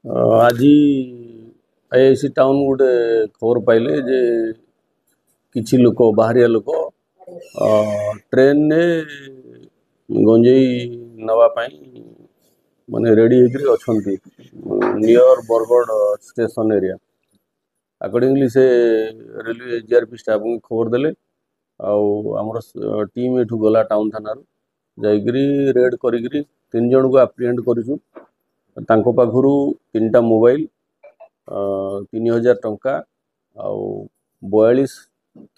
आज IIC town गोटे खबर पाइले जे किछि लोक बाहरिया लोक ट्रेन ने गंजेई नवा माने रेडी होकरी near Bargarh station area accordingly से रेलवे जीआरपी स्टाफ को खबर देले आमर टीम एठू गला टाउन थाना जाइकरी रेड करी 3 जन को एप्रिहेंड करूँ तांको पाखरु 3टा मोबाइल 3000 टंका आउ 42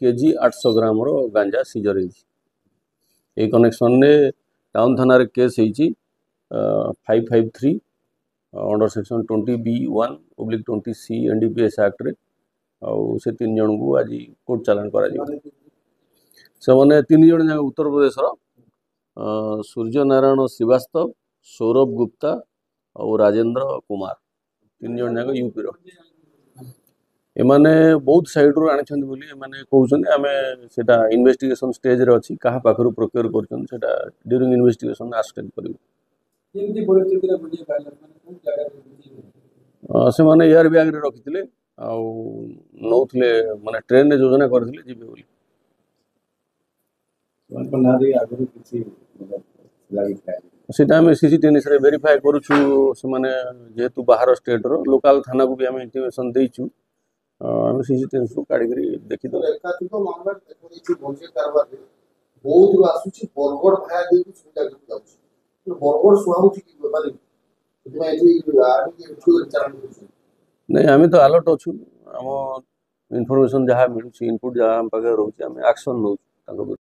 केजी 800 ग्राम रो गांजा सीजर होई कनेक्शन ने टाउन थाना रे केस होई 553 under section 20B1/20C NDPS act रे से 3 जन को आज कोर्ट चालान करा से माने 3 जन उत्तर प्रदेश सूर्य नारायण श्रीवास्तव सौरभ गुप्ता और राजेंद्र कुमार 3 जन जाक यूपी एमाने बहुत साइड रो आने कहते आम से इन्वेस्टिगेशन स्टेज रे अच्छी क्या पाखर प्रोक्योर कर ड्यूरिंग इन्वेस्टिगेशन आस्टेज कर से माने एयर बैग रे रखिथिले नौथिले माने ट्रेन रे योजना करथिले जिबे बोली सीटा आम सीसीटीवी से वेरीफाई करूछु से माने जेहेतु बाहर स्टेट रो लोकल थाना को भी आम इंटिमेशन देइछु आम सीसीटीवी से काढी देखि दो एकाधिक मामला देखि भोजे कारबार रे बहुत रो आसुची बरगड़ भाया दे कुछ सुविधा जाउची बरगड़ सुहाउची कि बेपारी इतमा एठी आनी के छुर चालन करछु नहीं आम तो अलर्ट अच्छु आम इनफॉरमेशन जहाँ मिलूँ इनपुट जहाँ हम पाखे रोचे आम एक्शन नौ।